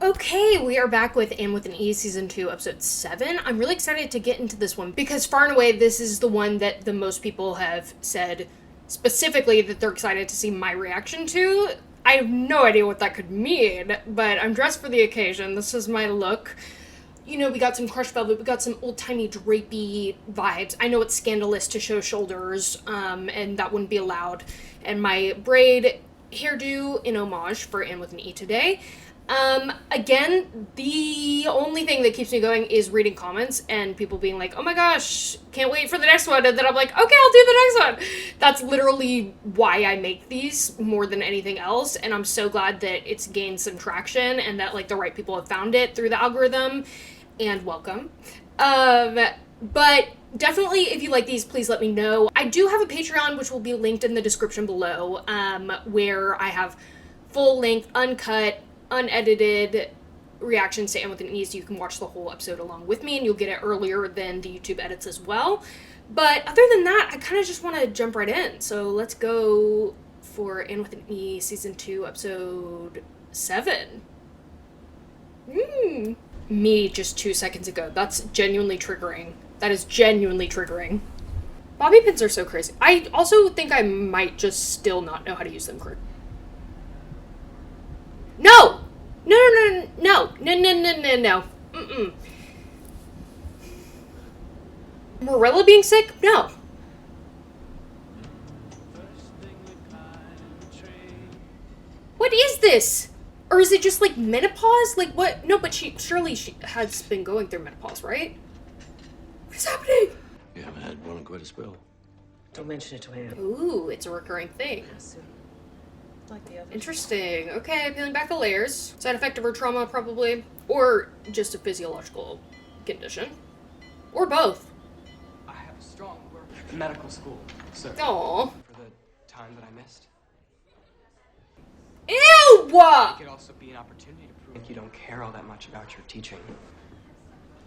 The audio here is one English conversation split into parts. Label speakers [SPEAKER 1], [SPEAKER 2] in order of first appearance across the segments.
[SPEAKER 1] Okay, we are back with And with an E, Season 2, Episode 7. I'm really excited to get into this one because far and away this is the one that the most people have said specifically that they're excited to see my reaction to. I have no idea what that could mean, but I'm dressed for the occasion. This is my look. You know, we got some crushed velvet, we got some old-timey drapey vibes. I know it's scandalous to show shoulders, and that wouldn't be allowed. And my braid hairdo in homage for And with an E today. Again, the only thing that keeps me going is reading comments and people being like, oh my gosh, can't wait for the next one. And then I'm like, okay, I'll do the next one. That's literally why I make these more than anything else. And I'm so glad that it's gained some traction and that like the right people have found it through the algorithm. And welcome. But definitely if you like these, please let me know. I do have a Patreon, which will be linked in the description below, where I have full length, uncut, unedited reactions to And with an E, so you can watch the whole episode along with me and you'll get it earlier than the YouTube edits as well. But other than that, I kind of just want to jump right in. So let's go for And with an E, Season 2, Episode 7. Me just 2 seconds ago. That's genuinely triggering. That is genuinely triggering. Bobby pins are so crazy. I also think I might just still not know how to use them correctly. No! No. Mm-mm. Marilla being sick? No. What is this? Or is it just like menopause? Like what? No, but surely she has been going through menopause, right? What is happening?
[SPEAKER 2] You haven't had one quite a spell.
[SPEAKER 3] Don't mention it to anyone.
[SPEAKER 1] Ooh, it's a recurring thing.
[SPEAKER 3] Like the others.
[SPEAKER 1] Interesting. Okay, peeling back the layers. Side effect of her trauma, probably. Or just a physiological condition. Or both.
[SPEAKER 4] I have a strong work medical school, so
[SPEAKER 1] Aww.
[SPEAKER 4] for the time that I missed.
[SPEAKER 1] Ew!
[SPEAKER 4] It could also be an opportunity to prove you don't care all that much about your teaching.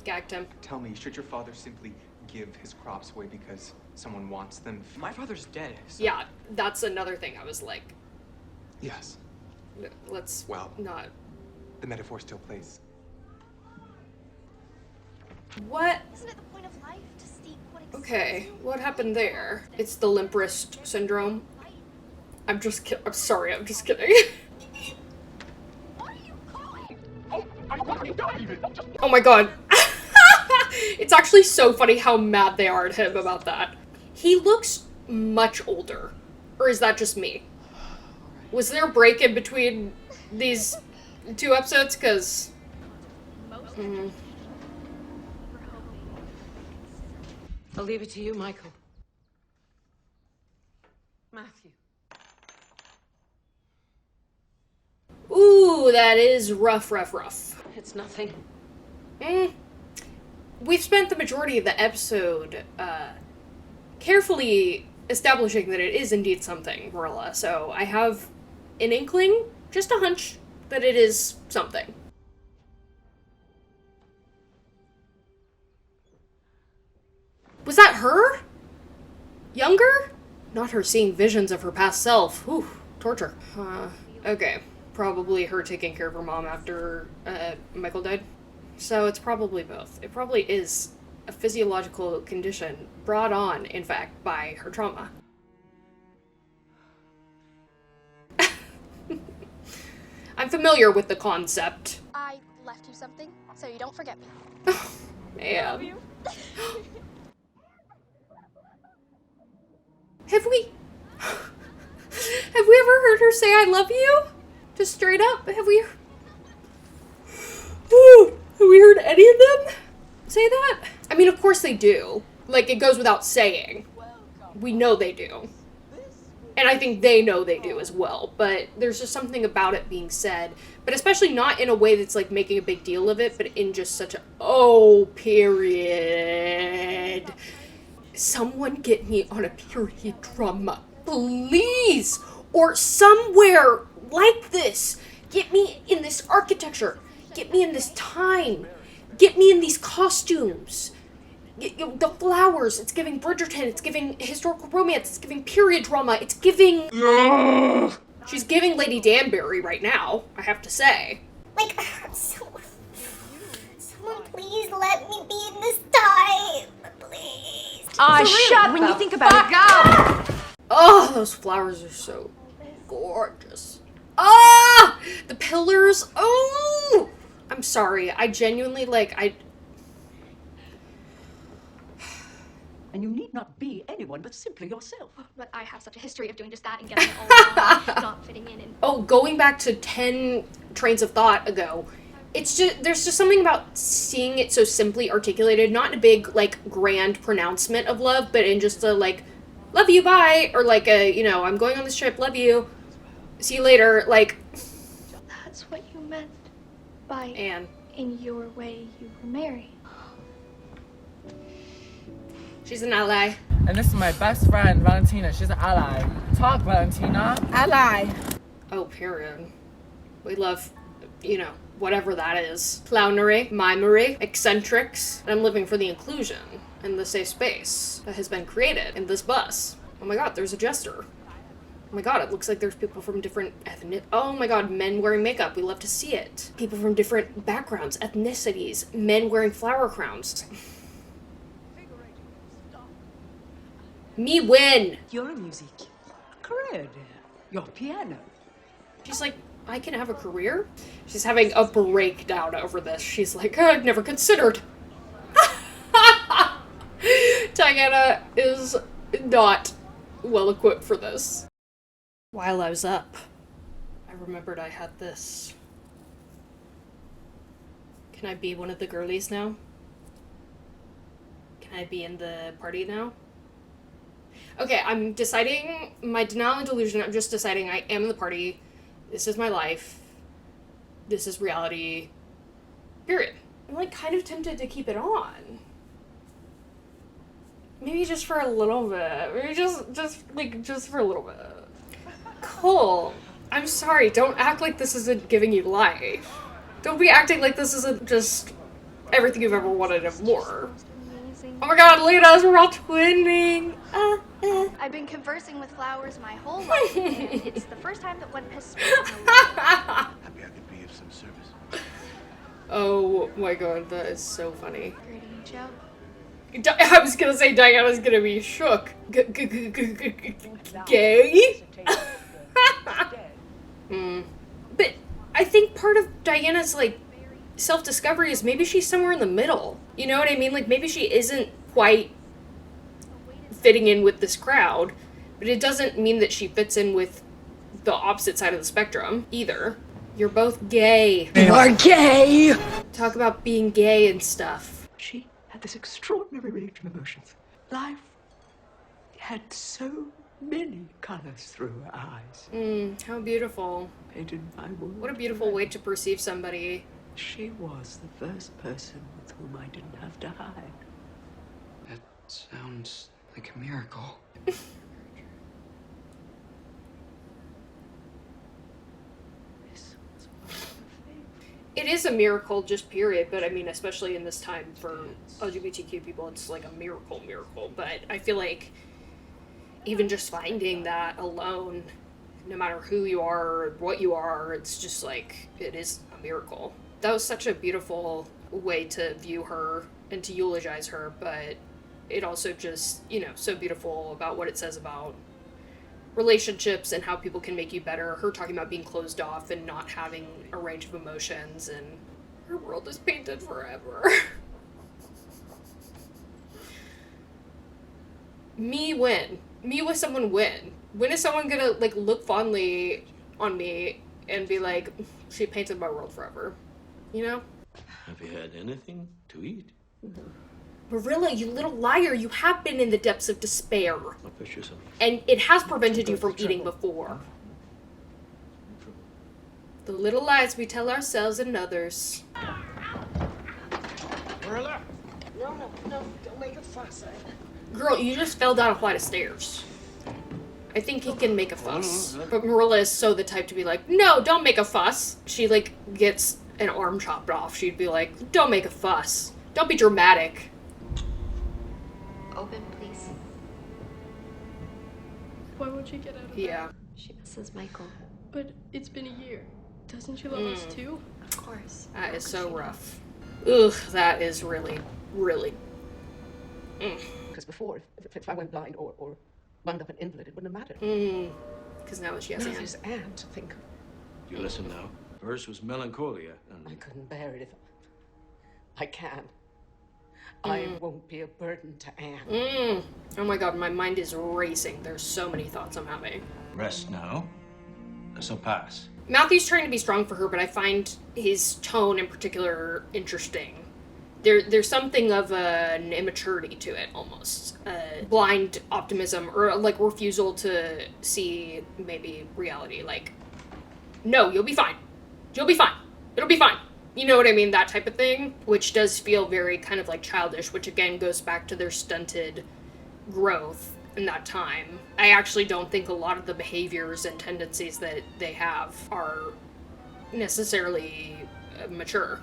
[SPEAKER 1] Gagged him.
[SPEAKER 5] Tell me, should your father simply give his crops away because someone wants them?
[SPEAKER 4] My father's dead, so
[SPEAKER 1] Yeah, that's another thing I was like,
[SPEAKER 5] Yes.
[SPEAKER 1] let's
[SPEAKER 5] Well,
[SPEAKER 1] not.
[SPEAKER 5] the metaphor still plays.
[SPEAKER 1] What?
[SPEAKER 6] Isn't it the point of life to seek what exists?
[SPEAKER 1] Okay, what happened there? It's the limp wrist syndrome. I'm sorry, I'm just kidding.
[SPEAKER 6] What are you calling?
[SPEAKER 1] Oh my god. It's actually so funny how mad they are at him about that. He looks much older. Or is that just me? Was there a break in between these two episodes? Because...
[SPEAKER 3] I'll leave it to you, Michael. Matthew.
[SPEAKER 1] Ooh, that is rough.
[SPEAKER 3] It's nothing.
[SPEAKER 1] We've spent the majority of the episode carefully establishing that it is indeed something, Marilla. So I have an inkling, just a hunch, that it is something. Was that her? Younger? Not her seeing visions of her past self. Whew, torture. Okay. Probably her taking care of her mom after Michael died. So it's probably both. It probably is a physiological condition brought on, in fact, by her trauma. I'm familiar with the concept.
[SPEAKER 6] I left you something, so you don't forget me.
[SPEAKER 1] Man. Have we ever heard her say I love you? Just straight up, have we heard any of them say that? I mean, of course they do. Like, it goes without saying. We know they do. And I think they know they do as well. But there's just something about it being said. But especially not in a way that's, like, making a big deal of it, but in just such a, oh, period. Someone get me on a period drama, please! Or somewhere like this. Get me in this architecture. Get me in this time. Get me in these costumes. The flowers. It's giving Bridgerton. It's giving historical romance. It's giving period drama. It's giving... She's giving Lady Danbury right now, I have to say.
[SPEAKER 7] Like, someone please let me be in this time. Please.
[SPEAKER 8] Shut when you think about it.
[SPEAKER 1] Oh, those flowers are so gorgeous. Ah! The pillars. Oh! I'm sorry. I genuinely,
[SPEAKER 9] And you need not be anyone but simply yourself.
[SPEAKER 6] But I have such a history of doing just that and getting it all wrong, not fitting in and...
[SPEAKER 1] Oh, going back to 10 trains of thought ago, it's just, there's just something about seeing it so simply articulated, not in a big, grand pronouncement of love, but in just a, love you, bye, or I'm going on this trip, love you, see you later,
[SPEAKER 6] That's what you meant by...
[SPEAKER 1] Anne.
[SPEAKER 6] In your way, you were married.
[SPEAKER 1] She's an ally.
[SPEAKER 10] And this is my best friend, Valentina. She's an ally. Talk, Valentina.
[SPEAKER 8] Ally.
[SPEAKER 1] Oh, period. We love, whatever that is. Clownery, mimery, eccentrics. And I'm living for the inclusion and the safe space that has been created in this bus. Oh my god, there's a jester. Oh my god, it looks like there's people from different oh my god, men wearing makeup. We love to see it. People from different backgrounds, ethnicities, men wearing flower crowns. Me win!
[SPEAKER 9] Your music. Career, dear. Your piano.
[SPEAKER 1] She's like, I can have a career? She's having a breakdown over this. She's like, I've never considered. Diana is not well equipped for this. While I was up, I remembered I had this. Can I be one of the girlies now? Can I be in the party now? Okay, I'm deciding, my denial and delusion, I'm just deciding I am in the party. This is my life. This is reality. Period. I'm kind of tempted to keep it on. Maybe just for a little bit. Maybe just for a little bit. Cole, I'm sorry, don't act like this isn't giving you life. Don't be acting like this isn't just everything you've ever wanted and more. Oh my god, look at us, we're all twinning.
[SPEAKER 6] I've been conversing with flowers my whole life, and it's the first time that one has spoken a word.
[SPEAKER 2] Happy I could be of some service.
[SPEAKER 1] Oh my god, that is so funny.
[SPEAKER 6] Greeting, Joe.
[SPEAKER 1] I was gonna say Diana's gonna be shook. Gay? But I think part of Diana's, self-discovery is maybe she's somewhere in the middle. You know what I mean? Maybe she isn't quite fitting in with this crowd, but it doesn't mean that she fits in with the opposite side of the spectrum either. You're both gay.
[SPEAKER 9] You are gay!
[SPEAKER 1] Talk about being gay and stuff.
[SPEAKER 9] She had this extraordinary range of emotions. Life had so many colors through her eyes.
[SPEAKER 1] How beautiful.
[SPEAKER 9] Painted my world.
[SPEAKER 1] What a beautiful way to perceive somebody.
[SPEAKER 9] She was the first person with whom I didn't have to hide.
[SPEAKER 4] That sounds like a miracle.
[SPEAKER 1] It is a miracle, just period, but I mean, especially in this time for LGBTQ people, it's like a miracle. But I feel like even just finding that alone, no matter who you are or what you are, it's just it is a miracle. That was such a beautiful way to view her and to eulogize her, but it also just, so beautiful about what it says about relationships and how people can make you better. Her talking about being closed off and not having a range of emotions, and her world is painted forever. Me win. Me with someone win. When is someone gonna look fondly on me and be like, she painted my world forever?
[SPEAKER 2] Have you had anything to eat?
[SPEAKER 1] Marilla, you little liar, you have been in the depths of despair.
[SPEAKER 2] I'll push yourself.
[SPEAKER 1] And it has prevented you from eating before. The little lies we tell ourselves and others.
[SPEAKER 11] Marilla? No, don't make a fuss.
[SPEAKER 1] Girl, you just fell down a flight of stairs. I think he can make a fuss. But Marilla is so the type to be like, no, don't make a fuss. She, gets an arm chopped off. She'd be like, don't make a fuss. Don't be dramatic.
[SPEAKER 3] Open, please.
[SPEAKER 12] Why won't she get out of
[SPEAKER 1] Yeah.
[SPEAKER 3] She misses Michael.
[SPEAKER 12] But it's been a year. Doesn't she love us too?
[SPEAKER 6] Of course.
[SPEAKER 1] That is so rough. Ugh, that is really, really...
[SPEAKER 9] Because before, if I went blind or wound up an invalid, it wouldn't have mattered.
[SPEAKER 1] Because now she has
[SPEAKER 9] Now
[SPEAKER 1] Anne.
[SPEAKER 9] there's Anne to think of.
[SPEAKER 2] You listen now. Hers was melancholia,
[SPEAKER 9] I
[SPEAKER 2] and
[SPEAKER 9] couldn't bear it if I can. I won't be a burden to Anne.
[SPEAKER 1] Oh my god, my mind is racing. There's so many thoughts I'm having.
[SPEAKER 2] rest now. This'll pass.
[SPEAKER 1] Matthew's trying to be strong for her, but I find his tone in particular interesting. There's something of an immaturity to it, almost. Blind optimism, or like refusal to see maybe reality. Like, no, you'll be fine. You'll be fine. It'll be fine. You know what I mean? That type of thing, which does feel very kind of like childish, which again goes back to their stunted growth in that time. I actually don't think a lot of the behaviors and tendencies that they have are necessarily mature.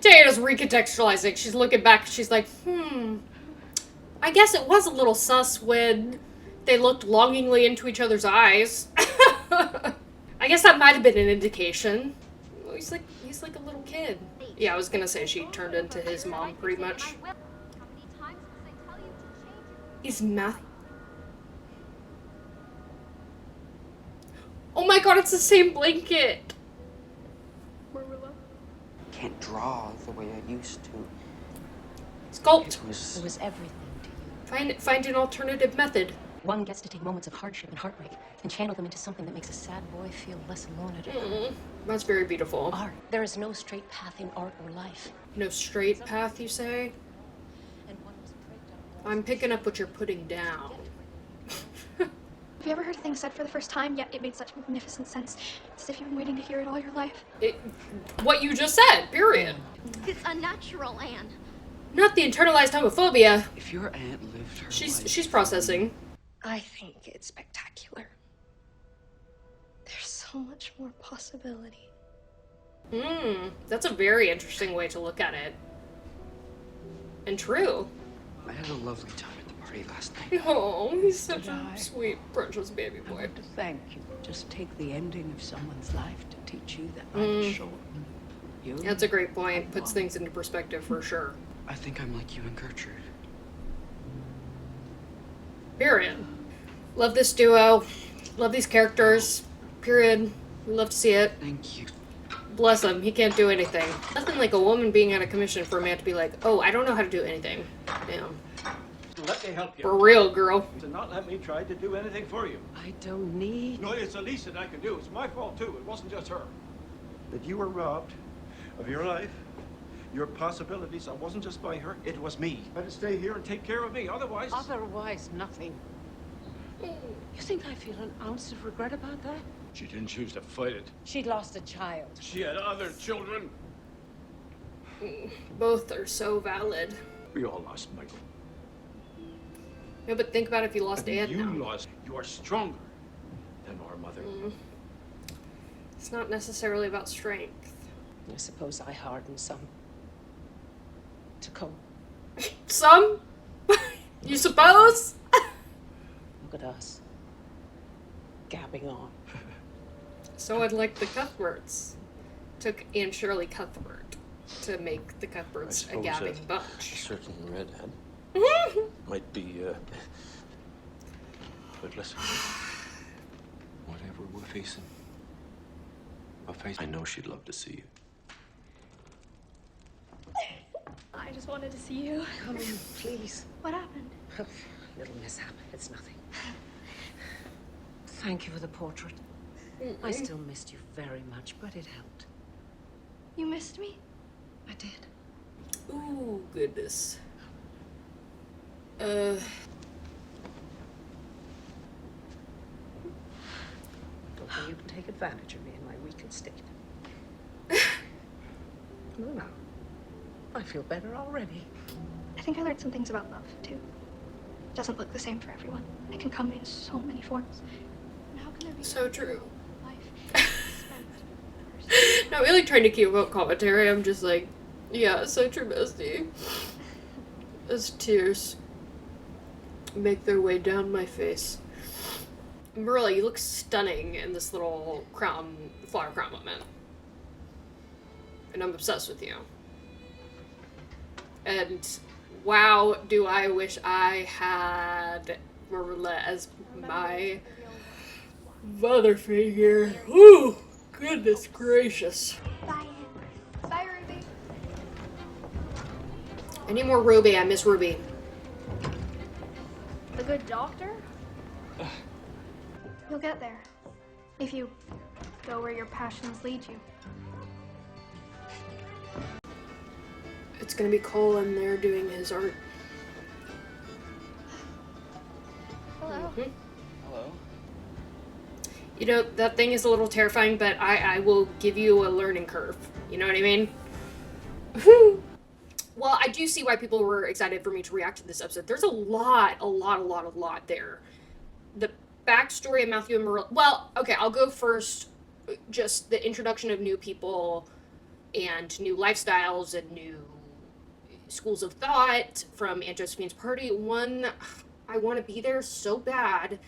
[SPEAKER 1] Tayana's recontextualizing. She's looking back. She's like, I guess it was a little sus when they looked longingly into each other's eyes. I guess that might have been an indication. He's like a little kid. Yeah, I was gonna say she turned into his mom pretty much. Is Matthew... Oh my god, it's the same blanket!
[SPEAKER 12] Marilla?
[SPEAKER 4] Can't draw the way I used to.
[SPEAKER 1] Sculpt.
[SPEAKER 4] It was everything to you.
[SPEAKER 1] Find an alternative method.
[SPEAKER 13] One gets to take moments of hardship and heartbreak and channel them into something that makes a sad boy feel less alone at home.
[SPEAKER 1] That's very beautiful.
[SPEAKER 13] Art. There is no straight path in art or life.
[SPEAKER 1] No straight path, you say? I'm picking up what you're putting down.
[SPEAKER 6] Have you ever heard a thing said for the first time, yet it made such magnificent sense? It's as if you've been waiting to hear it all your life.
[SPEAKER 1] What you just said, period.
[SPEAKER 6] It's unnatural, Anne.
[SPEAKER 1] Not the internalized homophobia.
[SPEAKER 4] If your aunt lived her life...
[SPEAKER 1] She's processing.
[SPEAKER 12] I think it's spectacular. There's so much more possibility.
[SPEAKER 1] That's a very interesting way to look at it. And true.
[SPEAKER 4] I had a lovely time at the party last night.
[SPEAKER 1] Oh, he's such a sweet, precious baby boy.
[SPEAKER 9] I want to thank you. Just take the ending of someone's life to teach you that life is short.
[SPEAKER 1] That's a great point. Puts things into perspective for sure.
[SPEAKER 4] I think I'm like you and Gertrude.
[SPEAKER 1] Period. Love this duo. Love these characters. Period. We love to see it.
[SPEAKER 4] Thank you.
[SPEAKER 1] Bless him. He can't do anything. Nothing like a woman being out of commission for a man to be like, oh, I don't know how to do anything. Damn.
[SPEAKER 11] Let me help you.
[SPEAKER 1] For real, girl.
[SPEAKER 11] To not let me try to do anything for you.
[SPEAKER 9] I don't need...
[SPEAKER 11] No, it's the least that I can do. It's my fault, too. It wasn't just her. That you were robbed of your life, your possibilities. I wasn't just by her. It was me. I had to stay here and take care of me. Otherwise...
[SPEAKER 9] Otherwise, nothing. You think I feel an ounce of regret about that?
[SPEAKER 11] She didn't choose to fight it.
[SPEAKER 9] She'd lost a child.
[SPEAKER 11] She had other children.
[SPEAKER 1] Both are so valid.
[SPEAKER 11] We all lost Michael.
[SPEAKER 1] No, but think about if you lost Anne
[SPEAKER 11] You
[SPEAKER 1] now.
[SPEAKER 11] lost. You are stronger than our mother.
[SPEAKER 1] It's not necessarily about strength.
[SPEAKER 9] I suppose I hardened some. To cope.
[SPEAKER 1] Some? You suppose?
[SPEAKER 9] Look at us. Gabbing on.
[SPEAKER 1] So I'd like the Cuthberts. Took Anne Shirley Cuthbert to make the Cuthberts a gabbing
[SPEAKER 2] A
[SPEAKER 1] bunch.
[SPEAKER 2] certain redhead might be, but listen, whatever we're facing, I know she'd love to see you.
[SPEAKER 6] I just wanted to see you.
[SPEAKER 9] Come in, please.
[SPEAKER 6] What happened?
[SPEAKER 9] Little mishap. It's nothing. Thank you for the portrait. I still missed you very much, but it helped.
[SPEAKER 6] You missed me?
[SPEAKER 9] I did.
[SPEAKER 1] Ooh, goodness.
[SPEAKER 9] Don't think you can take advantage of me in my weakened state. No. I feel better already.
[SPEAKER 6] I think I learned some things about love, too. It doesn't look the same for everyone. It can come in so many forms. And how can there be
[SPEAKER 1] So true.
[SPEAKER 6] life
[SPEAKER 1] Not really trying to keep up commentary. I'm just like, yeah, so true, bestie. As tears make their way down my face. Marilla, you look stunning in this little flower crown moment. And I'm obsessed with you. And wow, do I wish I had Marilla as my mother figure. Ooh, goodness gracious.
[SPEAKER 6] Bye. Bye, Ruby.
[SPEAKER 1] I need more Ruby. I miss Ruby.
[SPEAKER 6] The good doctor? You'll get there. If you go where your passions lead you.
[SPEAKER 1] It's gonna be Cole in there doing his art.
[SPEAKER 6] Hello.
[SPEAKER 1] Mm-hmm.
[SPEAKER 4] Hello.
[SPEAKER 1] You know, that thing is a little terrifying, but I will give you a learning curve. You know what I mean? Well, I do see why people were excited for me to react to this episode. There's a lot there. The backstory of Matthew and Marilla. Well, okay, I'll go first. Just the introduction of new people and new lifestyles and new schools of thought from Aunt Josephine's party. One, I want to be there so bad,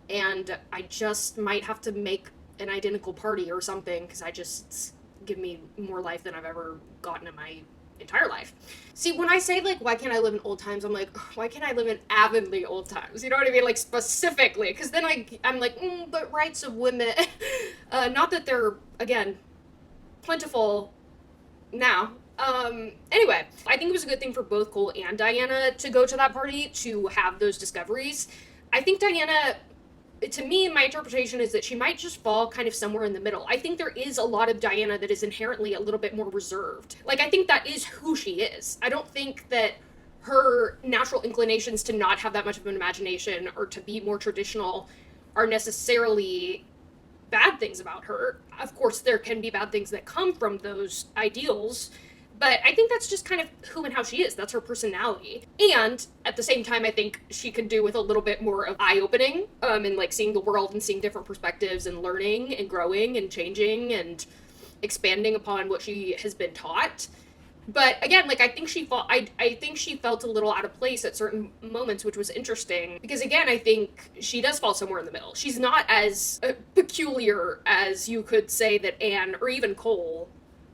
[SPEAKER 1] and I just might have to make an identical party or something, because it's give me more life than I've ever gotten in my entire life. See, when I say, like, why can't I live in old times, I'm like, why can't I live in Avonlea old times? You know what I mean? Like, specifically. Because then I'm like, but rights of women. Not that they're, again, plentiful now. Anyway, I think it was a good thing for both Cole and Diana to go to that party, to have those discoveries. I think Diana, to me, my interpretation is that she might just fall kind of somewhere in the middle. I think there is a lot of Diana that is inherently a little bit more reserved. Like, I think that is who she is. I don't think that her natural inclinations to not have that much of an imagination or to be more traditional are necessarily bad things about her. Of course, there can be bad things that come from those ideals, but I think that's just kind of who and how she is. That's her personality. And at the same time, I think she could do with a little bit more of eye-opening, and like seeing the world and seeing different perspectives and learning and growing and changing and expanding upon what she has been taught. But again, like, I think she felt a little out of place at certain moments, which was interesting. Because again, I think she does fall somewhere in the middle. She's not as peculiar as you could say that Anne or even Cole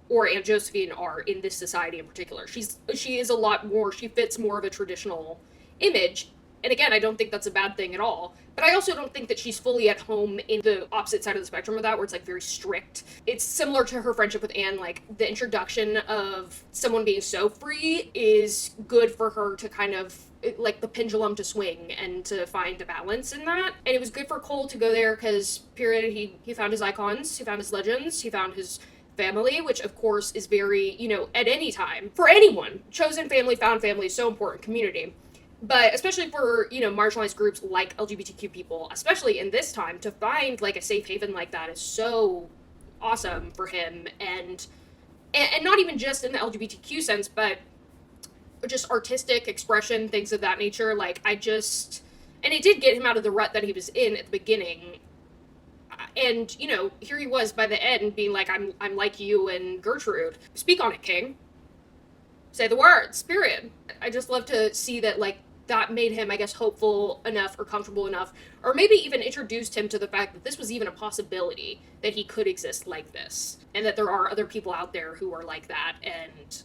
[SPEAKER 1] or Aunt Josephine are in this society in particular. She is a lot more, she fits more of a traditional image. And again, I don't think that's a bad thing at all. But I also don't think that she's fully at home in the opposite side of the spectrum of that, where it's like very strict. It's similar to her friendship with Anne. Like, the introduction of someone being so free is good for her to kind of, like, the pendulum to swing and to find a balance in that. And it was good for Cole to go there because, period, he found his icons, he found his legends, he found his family, which of course is very, you know, at any time, for anyone, chosen family, found family is so important, community. But especially for, you know, marginalized groups like LGBTQ people, especially in this time, to find like a safe haven like that is so awesome for him. And not even just in the LGBTQ sense, but just artistic expression, things of that nature. Like, and it did get him out of the rut that he was in at the beginning. And, you know, here he was by the end being like, I'm like you and Gertrude. Speak on it, King. Say the words, period. I just love to see that, like, that made him, I guess, hopeful enough or comfortable enough, or maybe even introduced him to the fact that this was even a possibility, that he could exist like this, and that there are other people out there who are like that and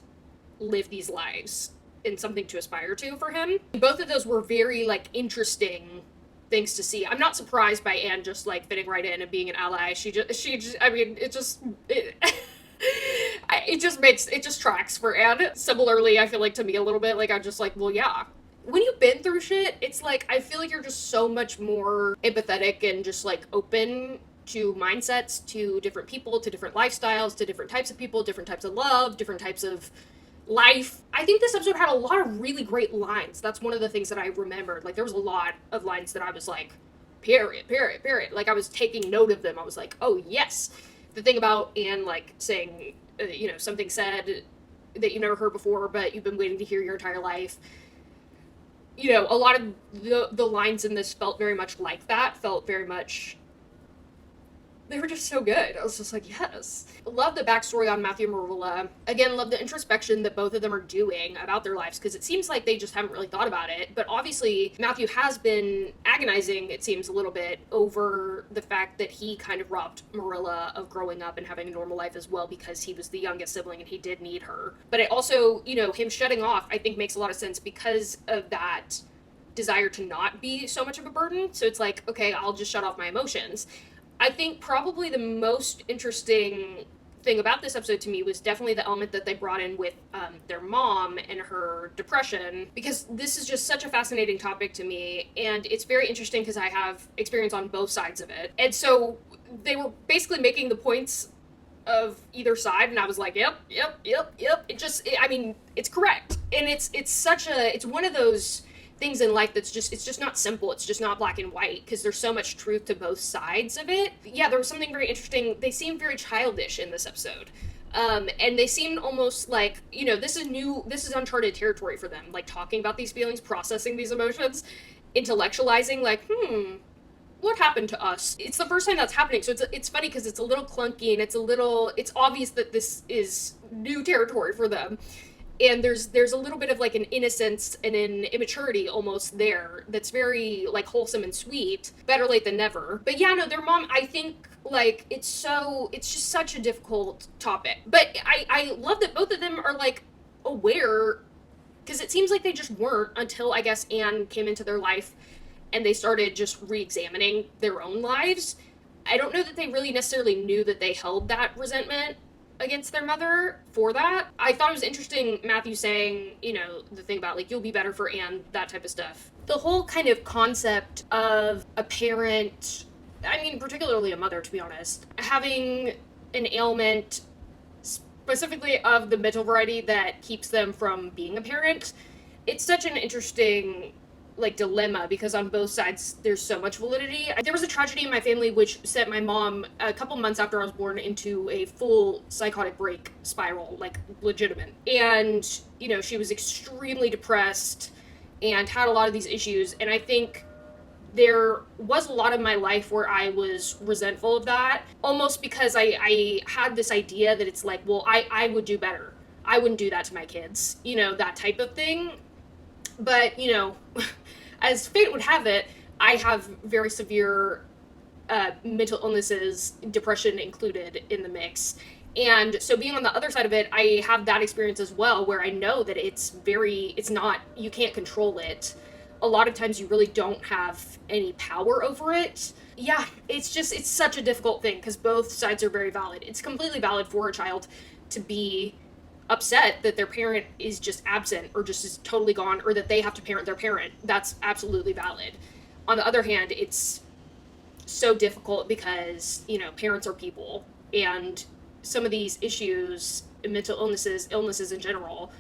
[SPEAKER 1] live these lives, and something to aspire to for him. Both of those were very, like, interesting things to see. I'm not surprised by Anne just, like, fitting right in and being an ally. I mean, it just tracks for Anne. Similarly, I feel like, to me a little bit, like, I'm just like, well, yeah. When you've been through shit, it's like, I feel like you're just so much more empathetic and just, like, open to mindsets, to different people, to different lifestyles, to different types of people, different types of love, different types of life. I think this episode had a lot of really great lines. That's one of the things that I remembered. Like, there was a lot of lines that I was like, period. Like, I was taking note of them. I was like, oh, yes. The thing about Anne, like, saying, you know, something said that you never heard before, but you've been waiting to hear your entire life. You know, a lot of the lines in this felt very much like that, felt very much They were just so good. I was just like, yes. Love the backstory on Matthew and Marilla. Again, love the introspection that both of them are doing about their lives, because it seems like they just haven't really thought about it. But obviously, Matthew has been agonizing, it seems, a little bit over the fact that he kind of robbed Marilla of growing up and having a normal life as well, because he was the youngest sibling and he did need her. But it also, you know, him shutting off, I think, makes a lot of sense because of that desire to not be so much of a burden. So it's like, okay, I'll just shut off my emotions. I think probably the most interesting thing about this episode to me was definitely the element that they brought in with their mom and her depression, because this is just such a fascinating topic to me, and it's very interesting because I have experience on both sides of it. And so they were basically making the points of either side, and I was like, yep. I mean, it's correct. And it's one of those things in life that's just, it's just not simple. It's just not black and white, because there's so much truth to both sides of it. Yeah, there was something very interesting. They seemed very childish in this episode. And they seemed almost like, you know, this is uncharted territory for them, like talking about these feelings, processing these emotions, intellectualizing, like, what happened to us? It's the first time that's happening, so it's funny because it's a little clunky and it's obvious that this is new territory for them. And there's a little bit of like an innocence and an immaturity almost there that's very like wholesome and sweet. Better late than never. But yeah, no, their mom, I think, like, it's just such a difficult topic. But I love that both of them are like aware, because it seems like they just weren't until, I guess, Anne came into their life and they started just re-examining their own lives. I don't know that they really necessarily knew that they held that resentment against their mother for that. I thought it was interesting, Matthew saying, you know, the thing about like, you'll be better for Anne, that type of stuff. The whole kind of concept of a parent, I mean, particularly a mother, to be honest, having an ailment, specifically of the mental variety that keeps them from being a parent, it's such an interesting like dilemma, because on both sides there's so much validity. There was a tragedy in my family which sent my mom a couple months after I was born into a full psychotic break spiral, like legitimate. And, you know, she was extremely depressed and had a lot of these issues. And I think there was a lot of my life where I was resentful of that, almost because I had this idea that it's like, well, I would do better. I wouldn't do that to my kids, you know, that type of thing. But, you know, as fate would have it, I have very severe mental illnesses, depression included in the mix. And so being on the other side of it, I have that experience as well, where I know that it's not, you can't control it. A lot of times you really don't have any power over it. Yeah, it's such a difficult thing, because both sides are very valid. It's completely valid for a child to be upset that their parent is just absent or just is totally gone, or that they have to parent their parent. That's absolutely valid. On the other hand, it's so difficult because, you know, parents are people, and some of these issues, mental illnesses in general,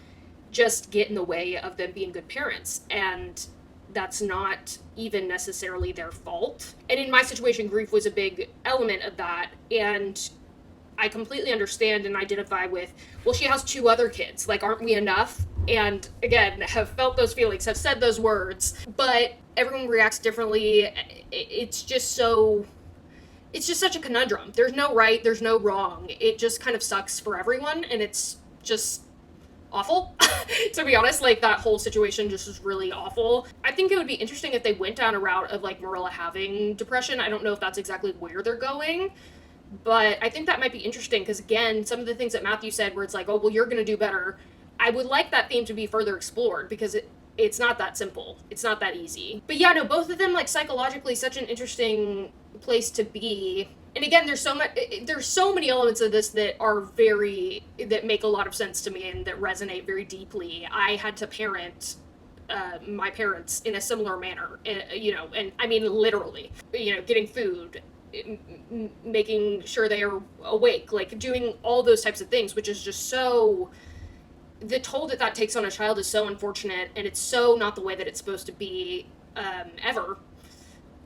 [SPEAKER 1] just get in the way of them being good parents, and that's not even necessarily their fault. And in my situation, grief was a big element of that, and I completely understand and identify with, well, she has 2 other kids, like, aren't we enough? And again, have felt those feelings, have said those words, but everyone reacts differently. It's just such a conundrum. There's no right, there's no wrong. It just kind of sucks for everyone, and it's just awful. To be honest, like, that whole situation just was really awful. I think it would be interesting if they went down a route of like Marilla having depression. I don't know if that's exactly where they're going, but I think that might be interesting, because again, some of the things that Matthew said where it's like, oh, well, you're gonna do better, I would like that theme to be further explored, because it's not that simple. It's not that easy. But yeah, no, both of them, like, psychologically, such an interesting place to be. And again, there's so many elements of this that make a lot of sense to me and that resonate very deeply. I had to parent my parents in a similar manner, you know, and I mean, literally, you know, getting food, making sure they are awake, like doing all those types of things, which is just so, the toll that takes on a child is so unfortunate, and it's so not the way that it's supposed to be ever.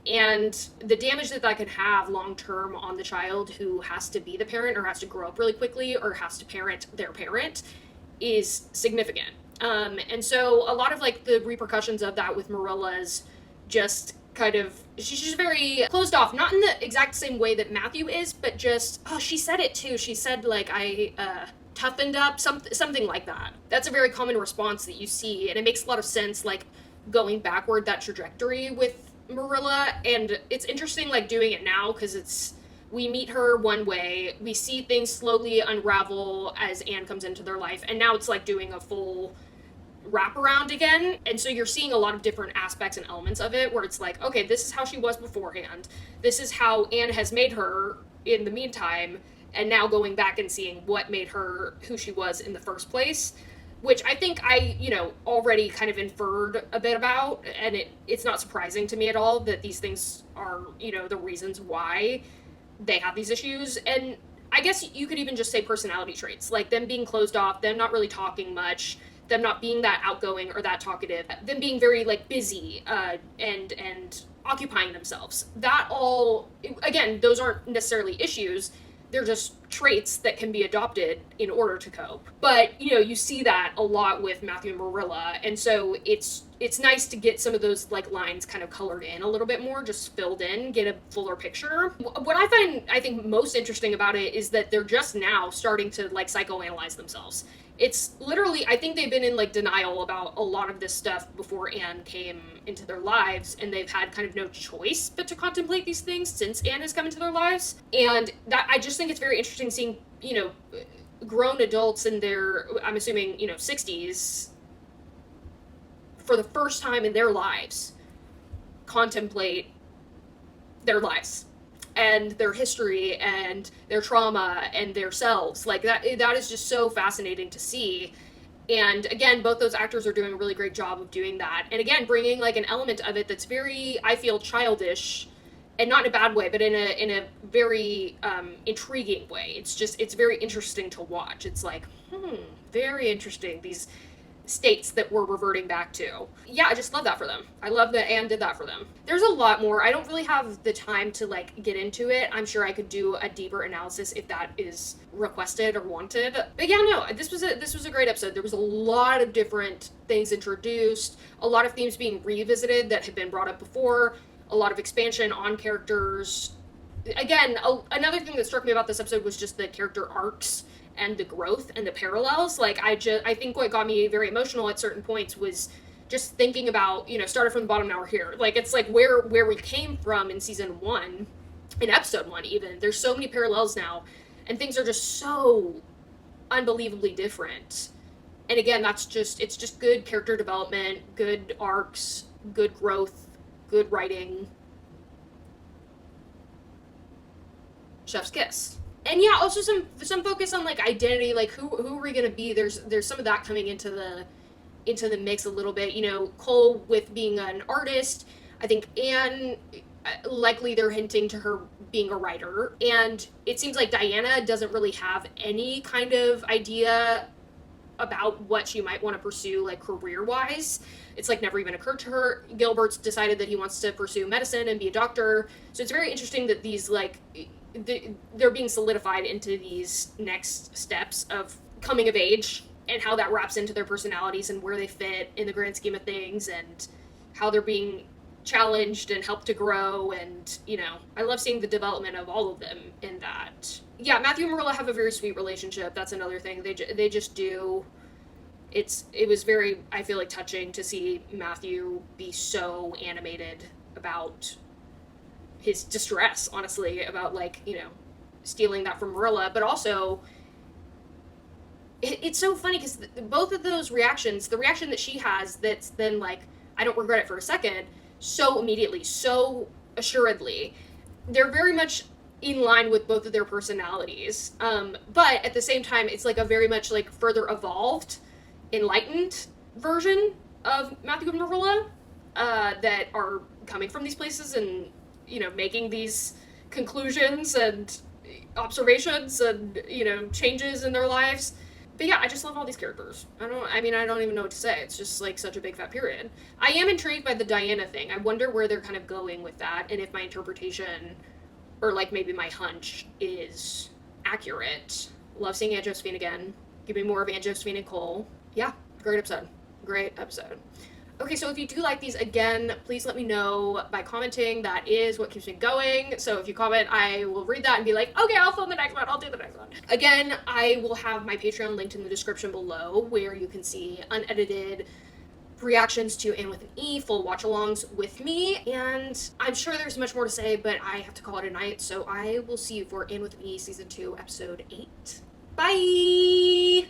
[SPEAKER 1] And the damage that can have long term on the child who has to be the parent, or has to grow up really quickly, or has to parent their parent, is significant. And so a lot of like the repercussions of that with Marilla's just kind of, she's just very closed off, not in the exact same way that Matthew is, but just, oh, she said it too. She said, like, I toughened up, something like that. That's a very common response that you see, and it makes a lot of sense, like, going backward that trajectory with Marilla, and it's interesting, like, doing it now, because we meet her one way, we see things slowly unravel as Anne comes into their life, and now it's like doing a full wraparound again, and so you're seeing a lot of different aspects and elements of it, where it's like, okay, this is how she was beforehand, this is how Anne has made her in the meantime, and now going back and seeing what made her who she was in the first place, which I think I, already kind of inferred a bit about, and it's not surprising to me at all that these things are, the reasons why they have these issues. And I guess you could even just say personality traits, like them being closed off, them not really talking much, them not being that outgoing or that talkative, them being very, like, busy and occupying themselves. That all, again, those aren't necessarily issues, they're just traits that can be adopted in order to cope. But, you see that a lot with Matthew and Marilla, and so it's nice to get some of those, like, lines kind of colored in a little bit more, just filled in, get a fuller picture. What I think most interesting about it is that they're just now starting to, like, psychoanalyze themselves. It's literally, I think they've been in, like, denial about a lot of this stuff before Anne came into their lives, and they've had kind of no choice but to contemplate these things since Anne has come into their lives. And that, I just think it's very interesting seeing, grown adults in their, I'm assuming, 60s, for the first time in their lives, contemplate their lives and their history and their trauma and their selves. Like, that is just so fascinating to see. And again, both those actors are doing a really great job of doing that. And again, bringing, like, an element of it that's very, I feel, childish, and not in a bad way, but in a very intriguing way. It's very interesting to watch. It's like, very interesting, these states that we're reverting back to. Yeah, I just love that for them. I love that Anne did that for them. There's a lot more. I don't really have the time to, like, get into it. I'm sure I could do a deeper analysis if that is requested or wanted. But yeah, no, this was a great episode. There was a lot of different things introduced, a lot of themes being revisited that had been brought up before, a lot of expansion on characters. Again, another thing that struck me about this episode was just the character arcs and the growth and the parallels. Like, I think what got me very emotional at certain points was just thinking about, started from the bottom, now we're here. Like, it's like where we came from in season 1, in episode 1 even. There's so many parallels now, and things are just so unbelievably different. And again, it's just good character development, good arcs, good growth, good writing. Chef's kiss. And yeah, also some focus on, like, identity, like who are we gonna be? There's some of that coming into the mix a little bit. Cole with being an artist. I think Anne, likely they're hinting to her being a writer, and it seems like Diana doesn't really have any kind of idea about what she might want to pursue, like, career-wise. It's, like, never even occurred to her. Gilbert's decided that he wants to pursue medicine and be a doctor. So it's very interesting that these, like, they're being solidified into these next steps of coming of age, and how that wraps into their personalities and where they fit in the grand scheme of things, and how they're being challenged and helped to grow. And I love seeing the development of all of them in that. Yeah, Matthew and Marilla have a very sweet relationship. That's another thing they just do. It was very, I feel like, touching to see Matthew be so animated about his distress, honestly, about, like, stealing that from Marilla. But also, it's so funny because both of those reactions, the reaction that she has that's then like, I don't regret it for a second, so immediately, so assuredly, they're very much in line with both of their personalities. But at the same time, it's like a very much, like, further evolved, enlightened version of Matthew and Marilla that are coming from these places and, making these conclusions and observations and, changes in their lives. But yeah, I just love all these characters. I don't even know what to say. It's just, like, such a big fat period. I am intrigued by the Diana thing. I wonder where they're kind of going with that, and if my interpretation, or, like, maybe my hunch, is accurate. Love seeing Aunt Josephine again. Give me more of Aunt Josephine and Cole. Yeah, great episode. Great episode. Okay, so if you do like these, again, please let me know by commenting. That is what keeps me going. So if you comment, I will read that and be like, okay, I'll film the next one. I'll do the next one. Again, I will have my Patreon linked in the description below where you can see unedited reactions to Anne with an E, full watch-alongs with me. And I'm sure there's much more to say, but I have to call it a night. So I will see you for Anne with an E Season 2, Episode 8. Bye!